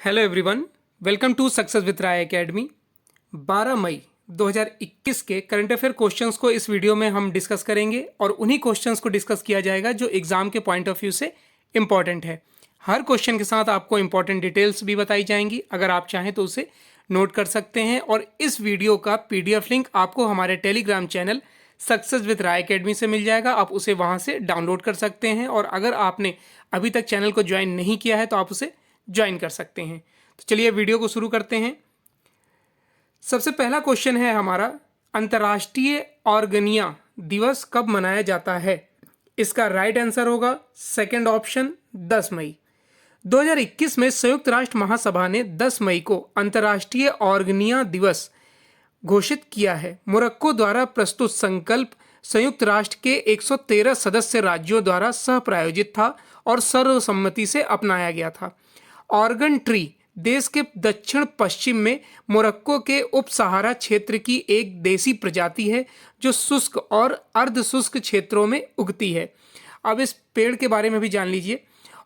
Hello everyone, welcome to success with Rai academy. 12 मई 2021 के current affair questions को इस वीडियो में हम डिस्कस करेंगे और उन्हीं क्वेश्चंस को डिस्कस किया जाएगा जो एग्जाम के पॉइंट ऑफ व्यू से इंपॉर्टेंट है। हर क्वेश्चन के साथ आपको इंपॉर्टेंट डिटेल्स भी बताई जाएंगी। अगर आप चाहें तो उसे नोट कर सकते हैं और इस वीडियो का पीडीएफ लिंक आपको हमारे Telegram channel success with Rai academy से मिल जाएगा। आप उसे वहां से डाउनलोड कर सकते हैं और अगर आपने अभी तक चैनल को ज्वाइन नहीं किया है तो आप उसे ज्वाइन कर सकते हैं। तो चलिए वीडियो को शुरू करते हैं। सबसे पहला क्वेश्चन है हमारा, अंतर्राष्ट्रीय ऑर्गेनिया दिवस कब मनाया जाता है? इसका राइट आंसर होगा सेकंड ऑप्शन 10 मई। 2021 में संयुक्त राष्ट्र महासभा ने 10 मई को अंतर्राष्ट्रीय ऑर्गेनिया दिवस घोषित किया है। मोरक्को द्वारा प्रस्तुत संकल्प संयुक्त राष्ट्र के 113 सदस्य राज्यों द्वारा सह प्रायोजित था और सर्वसम्मति से अपनाया गया था। ऑर्गन ट्री देश के दक्षिण पश्चिम में मोरक्को के उप सहारा क्षेत्र की एक देसी प्रजाति है जो शुष्क और अर्ध शुष्क क्षेत्रों में उगती है। अब इस पेड़ के बारे में भी जान लीजिए।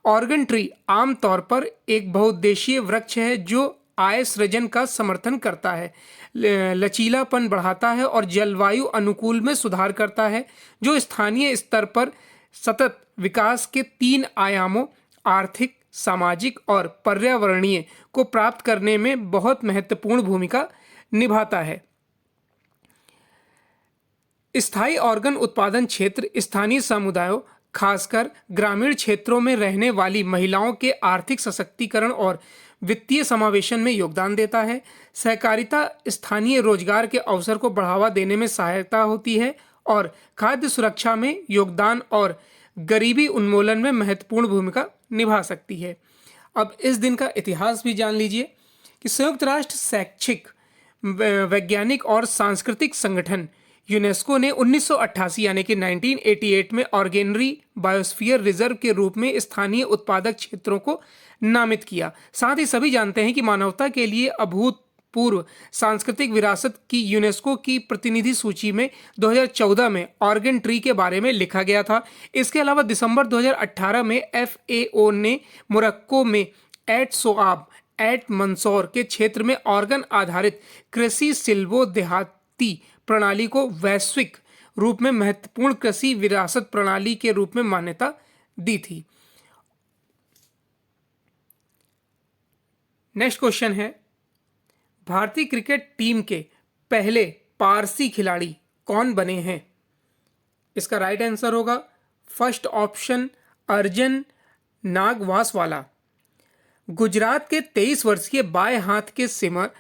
ऑर्गन ट्री आमतौर पर एक बहुउद्देशीय वृक्ष है जो आय सृजन का समर्थन करता है, लचीलापन बढ़ाता है और जलवायु अनुकूल में सुधार करता है, जो स्थानीय स्तर पर सतत विकास के 3 आयामों आर्थिक, सामाजिक और पर्यावरणीय को प्राप्त करने में बहुत महत्वपूर्ण भूमिका निभाता है। स्थायी ऑर्गन उत्पादन क्षेत्र स्थानीय समुदायों, खासकर ग्रामीण क्षेत्रों में रहने वाली महिलाओं के आर्थिक सशक्तिकरण और वित्तीय समावेशन में योगदान देता है। सहकारिता स्थानीय रोजगार के अवसर को बढ़ावा देने में सहायता होती है और खाद्य सुरक्षा में योगदान और गरीबी उन्मूलन में महत्वपूर्ण भूमिका निभा सकती है। अब इस दिन का इतिहास भी जान लीजिए कि संयुक्त राष्ट्र शैक्षिक, वैज्ञानिक और सांस्कृतिक संगठन यूनेस्को ने 1988 यानी कि 1988 में ऑर्गेनरी बायोस्फीयर रिजर्व के रूप में स्थानीय उत्पादक क्षेत्रों को नामित किया। साथ ही सभी जानते हैं कि मानवता के लिए अभूतपूर्व सांस्कृतिक विरासत की यूनेस्को की प्रतिनिधि सूची में 2014 में ऑर्गन ट्री के बारे में लिखा गया था। इसके अलावा दिसंबर 2018 में FAO ने मोरक्को में एट सोआब एट मंसौर के क्षेत्र में ऑर्गन आधारित कृषि सिल्वो देहाती प्रणाली को वैश्विक रूप में महत्वपूर्ण कृषि विरासत प्रणाली के रूप में मान्यता दी थी। नेक्स्ट क्वेश्चन है, भारतीय क्रिकेट टीम के पहले पारसी खिलाड़ी कौन बने हैं? इसका राइट आंसर होगा फर्स्ट ऑप्शन अर्जन नागवासवाला। गुजरात के 23 वर्षीय बाएं हाथ के स्पिनर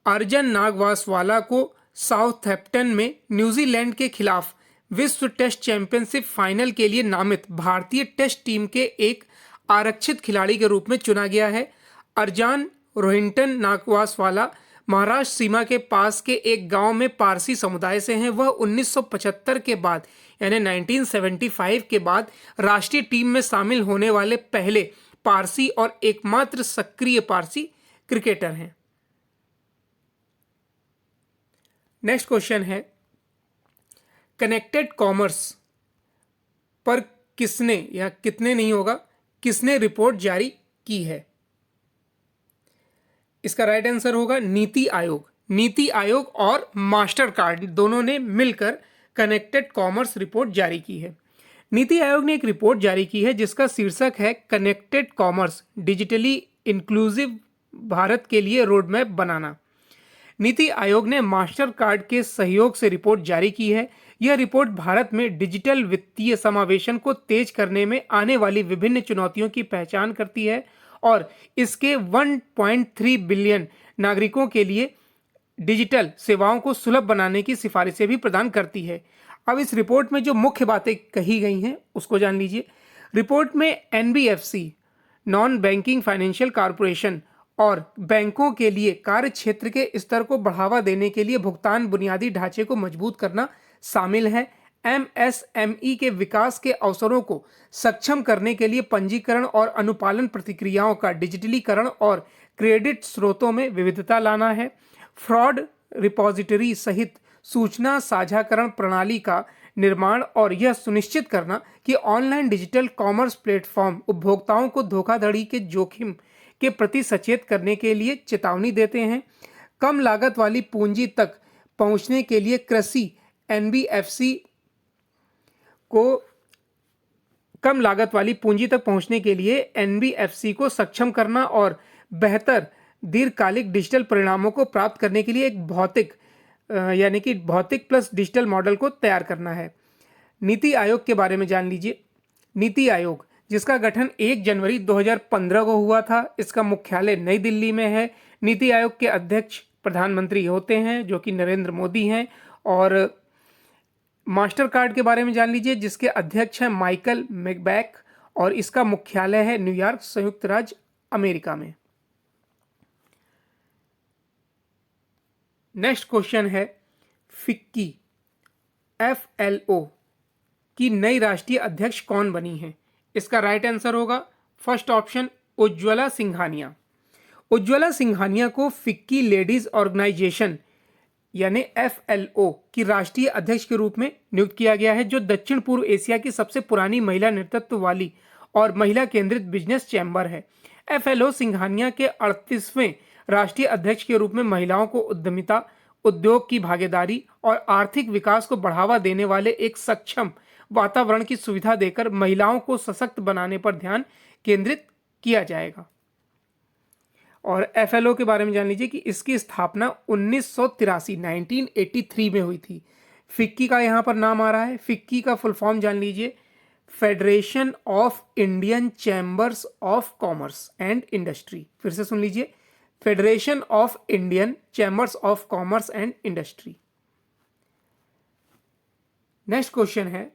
अर्जन नागवासवाला को साउथहैम्पटन में न्यूजीलैंड के खिलाफ विश्व टेस्ट चैंपियनशिप फाइनल के लिए नामित भारतीय टेस्ट टीम के एक आरक्षित खिलाड़ी के रूप में चुना गया है। अर्जान रोहिंटन नागवासवाला महाराष्ट्र सीमा के पास के एक गांव में पारसी समुदाय से हैं। वह 1975 के बाद यानी 1975 के बाद राष्ट्रीय टीम में शामिल होने वाले पहले पारसी और एकमात्र सक्रिय पारसी क्रिकेटर हैं। नेक्स्ट क्वेश्चन है, कनेक्टेड कॉमर्स पर किसने या कितने नहीं होगा, किसने रिपोर्ट जारी की है? इसका राइट आंसर होगा नीति आयोग। नीति आयोग और मास्टर कार्ड दोनों ने मिलकर कनेक्टेड कॉमर्स रिपोर्ट जारी की है। नीति आयोग ने एक रिपोर्ट जारी की है जिसका शीर्षक है connected commerce, digitally inclusive Bharat के लिए रोडमैप बनाना। नीति आयोग ने मास्टर कार्ड के सहयोग से रिपोर्ट जारी की है। यह रिपोर्ट भारत में डिजिटल वित्तीय समावेशन को तेज करने में आने वाली विभिन्न चुनौतियों की पहचान करती है और इसके 1.3 बिलियन नागरिकों के लिए डिजिटल सेवाओं को सुलभ बनाने की सिफारिशें भी प्रदान करती है। अब इस रिपोर्ट में जो मुख्य बातें कही गई हैं उसको जान लीजिए। रिपोर्ट में NBFC, non banking financial corporation और बैंकों के लिए कार्य क्षेत्र के स्तर को बढ़ावा देने के लिए भुगतान बुनियादी ढांचे को मजबूत करना शामिल है। MSME के विकास के अवसरों को सक्षम करने के लिए पंजीकरण और अनुपालन प्रक्रियाओं का डिजिटलीकरण और क्रेडिट स्रोतों में विविधता लाना है। फ्रॉड रिपोजिटरी सहित सूचना साझाकरण प्रणाली का निर्माण और यह सुनिश्चित करना कि ऑनलाइन डिजिटल कॉमर्स प्लेटफॉर्म उपभोक्ताओं को धोखाधड़ी के जोखिम के प्रति सचेत करने के लिए चेतावनी देते हैं। कम लागत वाली पूंजी तक पहुंचने के लिए कृषि एनबीएफसी को कम लागत वाली पूंजी तक पहुंचने के लिए एनबीएफसी को सक्षम करना और बेहतर दीर्घकालिक डिजिटल परिणामों को प्राप्त करने के लिए एक भौतिक प्लस डिजिटल मॉडल को तैयार करना है। नीति आयोग के बारे में जान लीजिए। नीति आयोग, जिसका गठन 1 जनवरी 2015 को हुआ था, इसका मुख्यालय नई दिल्ली में है। नीति आयोग के अध्यक्ष प्रधानमंत्री होते हैं जो कि नरेंद्र मोदी हैं। और मास्टर कार्ड के बारे में जान लीजिए, जिसके अध्यक्ष हैं माइकल मैकबैक और इसका मुख्यालय है न्यूयॉर्क, संयुक्त राज्य अमेरिका में। नेक्स्ट क्वेश्चन है, फिक्की FLO की नई राष्ट्रीय अध्यक्ष कौन बनी है? इसका राइट आंसर होगा फर्स्ट ऑप्शन उज्ज्वला सिंघानिया। उज्ज्वला सिंघानिया को फिक्की लेडीज ऑर्गेनाइजेशन यानी FLO की राष्ट्रीय अध्यक्ष के रूप में नियुक्त किया गया है, जो दक्षिण पूर्व एशिया की सबसे पुरानी महिला नेतृत्व वाली और महिला केंद्रित बिजनेस चैम्बर है। FLO सिंघानिया के 38वें राष्ट्रीय अध्यक्ष के रूप में महिलाओं को उद्यमिता, उद्योग की भागीदारी और आर्थिक विकास को बढ़ावा देने वाले एक सक्षम वातावरण की सुविधा देकर महिलाओं को सशक्त बनाने पर ध्यान केंद्रित किया जाएगा। और FLO के बारे में जान लीजिए कि इसकी स्थापना 1983 में हुई थी। फिक्की का यहाँ पर नाम आ रहा है। फिक्की का फुल फॉर्म जान लीजिए, federation of Indian chambers of commerce and industry. फिर से सुन लीजिए, federation of Indian chambers of commerce and industry. Next question है,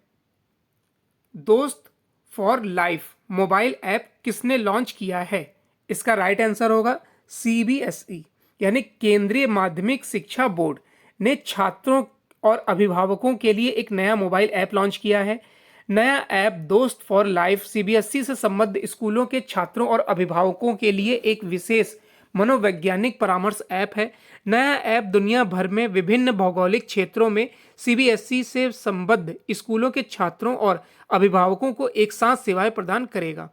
दोस्त फॉर लाइफ मोबाइल ऐप किसने लॉन्च किया है? इसका राइट आंसर होगा CBSE यानी केंद्रीय माध्यमिक शिक्षा बोर्ड ने छात्रों और अभिभावकों के लिए एक नया मोबाइल ऐप लॉन्च किया है। नया ऐप दोस्त फॉर लाइफ CBSE से संबद्ध स्कूलों के छात्रों और अभिभावकों के लिए एक विशेष मनोवैज्ञानिक परामर्श ऐप है। नया ऐप दुनिया भर में विभिन्न भौगोलिक क्षेत्रों में CBSE से संबद्ध स्कूलों के छात्रों और अभिभावकों को एक साथ सेवाएं प्रदान करेगा।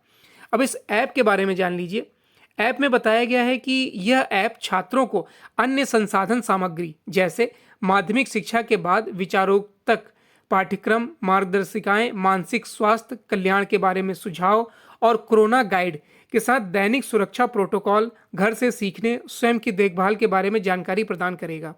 अब इस ऐप के बारे में जान लीजिए। ऐप में बताया गया है कि यह ऐप छात्रों को अन्य संसाधन सामग्री जैसे माध्यमिक शिक्षा के बाद विचारोत्तक पाठ्यक्रम, मार्गदर्शिकाएं, मानसिक स्वास्थ्य कल्याण के बारे में सुझाव और कोरोना गाइड के साथ दैनिक सुरक्षा प्रोटोकॉल, घर से सीखने, स्वयं की देखभाल के बारे में जानकारी प्रदान करेगा।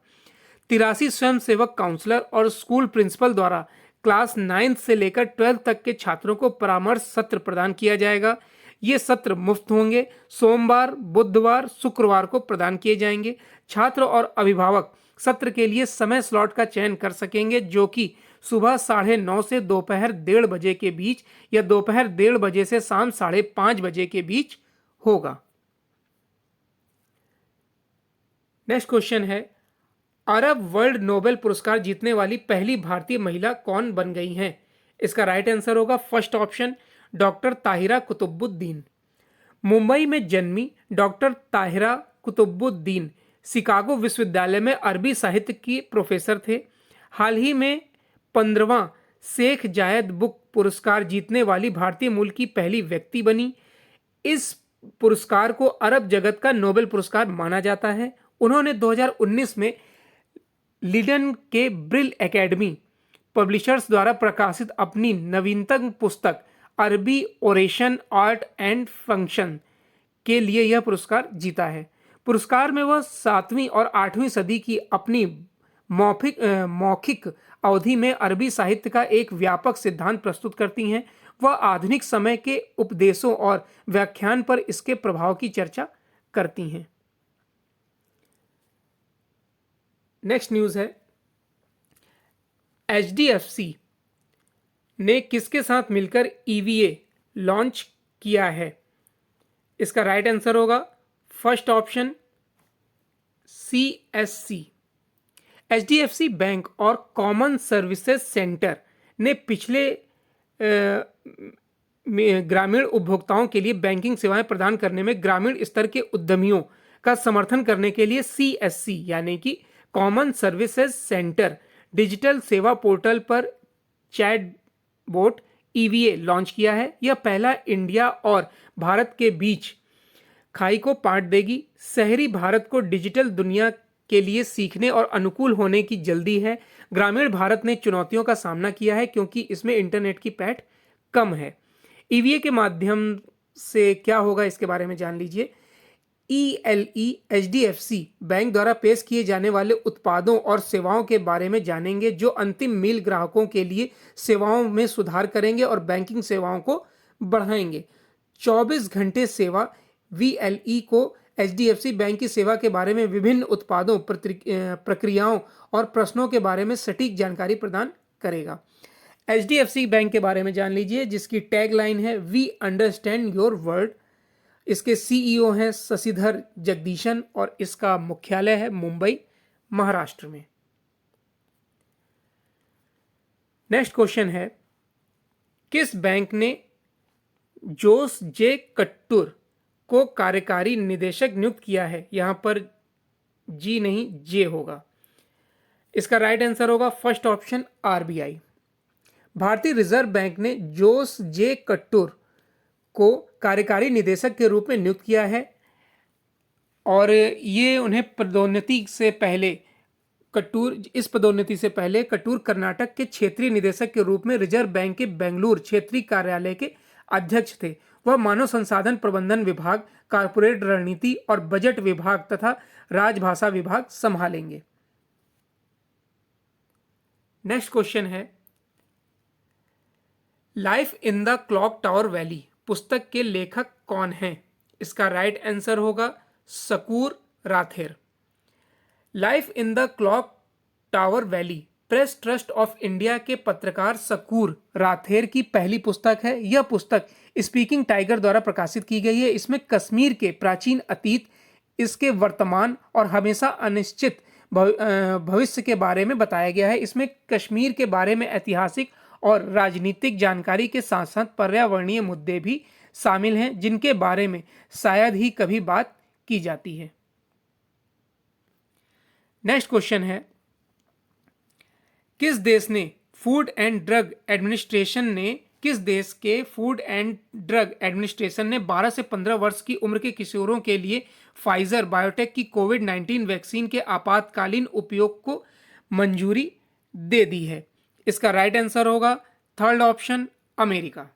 83 स्वयंसेवक काउंसलर और स्कूल प्रिंसिपल द्वारा क्लास 9 से लेकर 12 तक के छात्रों को परामर्श सत्र प्रदान किया जाएगा। ये सत्र मुफ्त होंगे। सोमवार, बुधवार, शुक्रवार को प्रदान किए जाएंगे। छात्र और अभिभावक सत्र के लिए समय स्लॉट का चयन कर सकेंगे, जो कि सुबह 9:30 से दोपहर 1:30 बजे के बीच या दोपहर 1:30 बजे से शाम 5:30 बजे के बीच होगा। नेक्स्ट क्वेश्चन है, अरब वर्ल्ड नोबेल पुरस्कार जीतने वाली पहली भारतीय महिला कौन बन गई हैं? इसका राइट आंसर होगा first option doctor Tahira Qutubuddin. Mumbai में जन्मी डॉक्टर ताहिरा कुतुबुद्दीन शिकागो विश्वविद्यालय में अरबी साहित्य की प्रोफेसर थे। हाल ही में 15वां शेख जायद बुक पुरस्कार जीतने वाली भारतीय मूल की पहली व्यक्ति बनी। इस पुरस्कार को अरब जगत का नोबेल पुरस्कार माना जाता है। उन्होंने 2019 में लीडन के ब्रिल एकेडमी पब्लिशर्स द्वारा प्रकाशित अपनी नवीनतम पुस्तक अरबी ओरेशन आर्ट एंड फंक्शन के लिए यह पुरस्कार जीता है। पुरस्कार में वह 7वीं और 8वीं सदी की अपनी मौखिक अवधि में अरबी साहित्य का एक व्यापक सिद्धांत प्रस्तुत करती हैं। वह आधुनिक समय के उपदेशों और व्याख्यान पर इसके प्रभाव की चर्चा करती हैं। नेक्स्ट न्यूज़ है, HDFC ने किसके साथ मिलकर EVA लॉन्च किया है? इसका राइट आंसर होगा first option CSC। HDFC bank और कॉमन सर्विसेज सेंटर ने पिछले ग्रामीण उपभोक्ताओं के लिए बैंकिंग सेवाएं प्रदान करने में ग्रामीण स्तर के उद्यमियों का समर्थन करने के लिए CSC यानी कि कॉमन सर्विसेज सेंटर डिजिटल सेवा पोर्टल पर चैटबॉट EVA लॉन्च किया है। यह पहला इंडिया और भारत के बीच खाई को पाट देगी। शहरी भारत को डिजिटल दुनिया के लिए सीखने और अनुकूल होने की जल्दी है। ग्रामीण भारत ने चुनौतियों का सामना किया है क्योंकि इसमें इंटरनेट की पैठ कम है। ईवीए के माध्यम से क्या होगा इसके बारे में जान लीजिए। ईएलई एचडीएफसी बैंक द्वारा पेश किए जाने वाले उत्पादों और सेवाओं के बारे में जानेंगे जो अंतिम मील ग्राहकों के लिए सेवाओं में सुधार करेंगे और बैंकिंग सेवाओं को बढ़ाएंगे। 24 घंटे सेवा वीएलई को एचडीएफसी बैंक की सेवा के बारे में विभिन्न उत्पादों, प्रक्रियाओं और प्रश्नों के बारे में सटीक जानकारी प्रदान करेगा। एचडीएफसी बैंक के बारे में जान लीजिए, जिसकी टैगलाइन है वी अंडरस्टैंड योर वर्ल्ड। इसके सीईओ हैं शशिधर जगदीशन और इसका मुख्यालय है मुंबई, महाराष्ट्र में। नेक्स्ट क्वेश्चन है, किस बैंक ने जोस जे कट्टूर को कार्यकारी निदेशक नियुक्त किया है? यहां पर जी नहीं जे होगा। इसका राइट आंसर होगा फर्स्ट ऑप्शन आरबीआई। भारतीय रिजर्व बैंक ने जोस जे कट्टूर को कार्यकारी निदेशक के रूप में नियुक्त किया है और ये उन्हें पदोन्नति से पहले कट्टूर कर्नाटक के क्षेत्रीय निदेशक के रूप में रिजर्व बैंक के बेंगलुरु क्षेत्रीय कार्यालय के अध्यक्ष थे। वह मानव संसाधन प्रबंधन विभाग, कारपोरेट रणनीति और बजट विभाग तथा राजभाषा विभाग संभालेंगे। नेक्स्ट क्वेश्चन है, life in the clock tower valley पुस्तक के लेखक कौन हैं? इसका राइट आंसर होगा Sakoor Rather. Life in the clock tower valley press trust of India के पत्रकार सकूर राथेर की पहली पुस्तक है। यह पुस्तक स्पीकिंग टाइगर द्वारा प्रकाशित की गई है। इसमें कश्मीर के प्राचीन अतीत, इसके वर्तमान और हमेशा अनिश्चित भविष्य के बारे में बताया गया है। इसमें कश्मीर के बारे में ऐतिहासिक और राजनीतिक जानकारी के साथ साथ पर्यावरणीय मुद्दे भी शामिल हैं, जिनके बारे में शायद ही कभी बात की जाती है। नेक्स्ट क्वेश्चन है, किस देश के फूड एंड ड्रग एडमिनिस्ट्रेशन ने 12 से 15 वर्ष की उम्र के किशोरों के लिए फाइजर बायोटेक की कोविड-19 वैक्सीन के आपातकालीन उपयोग को मंजूरी दे दी है? इसका राइट आंसर होगा थर्ड ऑप्शन अमेरिका।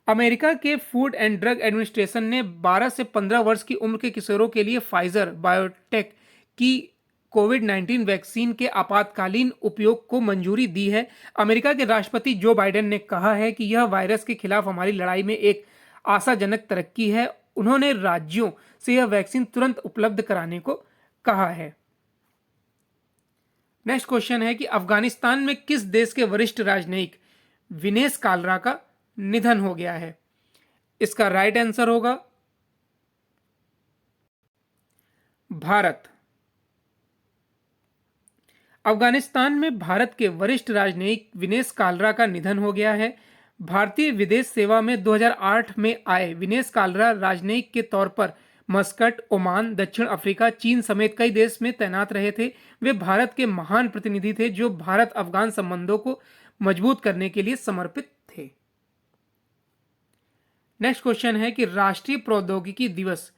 अमेरिका के फूड एंड ड्रग एडमिनिस्ट्रेशन ने 12 से 15 वर्ष की उम्र के किशोरों के लिए फाइजर बायोटेक की कोविड-19 वैक्सीन के आपातकालीन उपयोग को मंजूरी दी है। अमेरिका के राष्ट्रपति जो बाइडेन ने कहा है कि यह वायरस के खिलाफ हमारी लड़ाई में एक आशाजनक तरक्की है। उन्होंने राज्यों से यह वैक्सीन तुरंत उपलब्ध कराने को कहा है। नेक्स्ट क्वेश्चन है कि अफगानिस्तान में किस देश के वरिष्ठ राजनयिक विनेश कालरा का निधन हो गया है? इसका राइट आंसर होगा भारत। अफगानिस्तान में भारत के वरिष्ठ राजनयिक विनेश कालरा का निधन हो गया है। भारतीय विदेश सेवा में 2008 में आए विनेश कालरा राजनयिक के तौर पर मस्कट, ओमान, दक्षिण अफ्रीका, चीन समेत कई देश में तैनात रहे थे। वे भारत के महान प्रतिनिधि थे जो भारत अफगान संबंधों को मजबूत करने के लिए समर्पित थे। नेक्स्ट क्वेश्चन है कि राष्ट्रीय प्रौद्योगिकी दिवस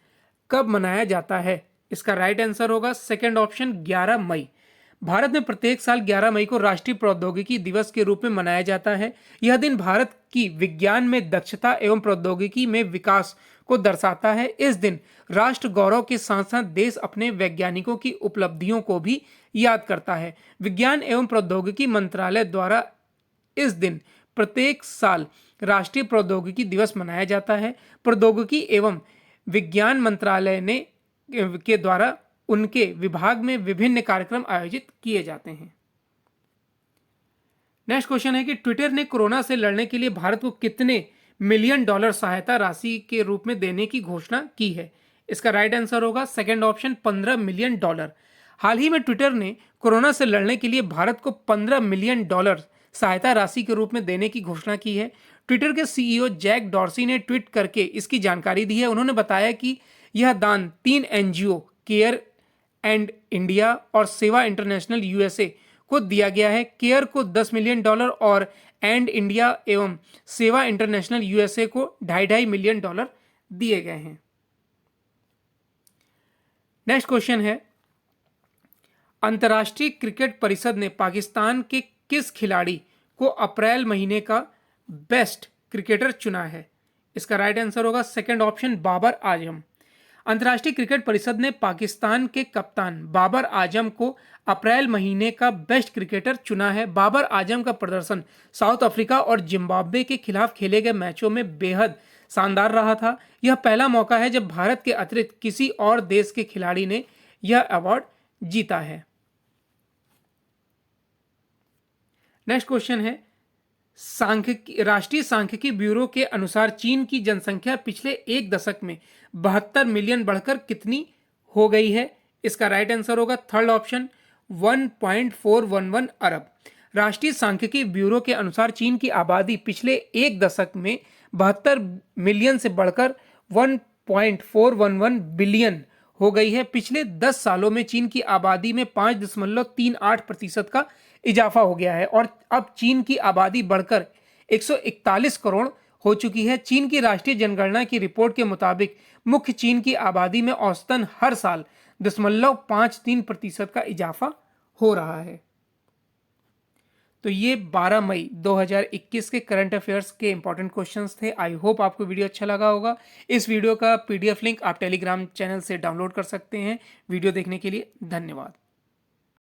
कब मनाया जाता है? इसका राइट आंसर होगा सेकंड ऑप्शन 11 मई। भारत में प्रत्येक साल 11 मई को राष्ट्रीय प्रौद्योगिकी दिवस के रूप में मनाया जाता है। यह दिन भारत की विज्ञान में दक्षता एवं प्रौद्योगिकी में विकास को दर्शाता है। इस दिन राष्ट्र गौरव के साथ साथ देश अपने वैज्ञानिकों की उपलब्धियों को भी याद करता है। विज्ञान एवं प्रौद्योगिकी मंत्रालय द्वारा इस दिन प्रत्येक साल राष्ट्रीय प्रौद्योगिकी दिवस मनाया जाता है। प्रौद्योगिकी एवं विज्ञान मंत्रालय के द्वारा उनके विभाग में विभिन्न कार्यक्रम आयोजित किए जाते हैं। नेक्स्ट क्वेश्चन है कि ट्विटर ने कोरोना से लड़ने के लिए भारत को कितने $1 मिलियन सहायता राशि के रूप में देने की घोषणा की है? इसका राइट आंसर होगा सेकंड ऑप्शन $15 मिलियन। हाल ही में ट्विटर ने कोरोना से लड़ने के लिए भारत को $15 मिलियन सहायता राशि के रूप में देने की घोषणा की है। ट्विटर के सीईओ जैक डॉर्सी ने ट्वीट करके इसकी जानकारी दी है। उन्होंने बताया कि यह दान 3 एनजीओ केयर एंड इंडिया और सेवा इंटरनेशनल यूएसए को दिया गया है। केयर को $10 मिलियन और एंड इंडिया एवं सेवा इंटरनेशनल यूएसए को $2.5 मिलियन दिए गए हैं। नेक्स्ट क्वेश्चन है, अंतर्राष्ट्रीय क्रिकेट परिषद ने पाकिस्तान के किस खिलाड़ी को अप्रैल महीने का बेस्ट क्रिकेटर चुना है? इसका राइट आंसर होगा सेकंड ऑप्शन, बाबर आजम। अंतर्राष्ट्रीय क्रिकेट परिषद ने पाकिस्तान के कप्तान बाबर आजम को अप्रैल महीने का बेस्ट क्रिकेटर चुना है। बाबर आजम का प्रदर्शन साउथ अफ्रीका और जिम्बाब्वे के खिलाफ खेले गए मैचों में बेहद शानदार रहा था। यह पहला मौका है जब भारत के अतिरिक्त किसी और देश के खिलाड़ी ने यह अवार्ड जीता है। नेक्स्ट क्वेश्चन है, राष्ट्रीय सांख्यिकी ब्यूरो के अनुसार चीन की जनसंख्या पिछले एक दशक में 72 मिलियन बढ़कर कितनी हो गई है? इसका राइट आंसर होगा थर्ड ऑप्शन, 1.411 अरब। राष्ट्रीय सांख्यिकी ब्यूरो के अनुसार चीन की आबादी पिछले एक दशक में 72 मिलियन से बढ़कर 1.411 बिलियन हो गई है। पिछले 10 सालों में चीन की आबादी में 5.38% का इजाफा हो गया है और अब चीन की आबादी बढ़कर 141 करोड़ हो चुकी है। चीन की राष्ट्रीय जनगणना की रिपोर्ट के मुताबिक मुख्य चीन की आबादी में औसतन हर साल 0.53% का इजाफा हो रहा है। तो ये 12 मई 2021 के करंट अफेयर्स के इंपॉर्टेंट क्वेश्चंस थे। आई होप आपको वीडियो अच्छा लगा होगा। इस वीडियो का PDF लिंक आप टेलीग्राम चैनल से डाउनलोड कर सकते हैं। वीडियो देखने के लिए धन्यवाद।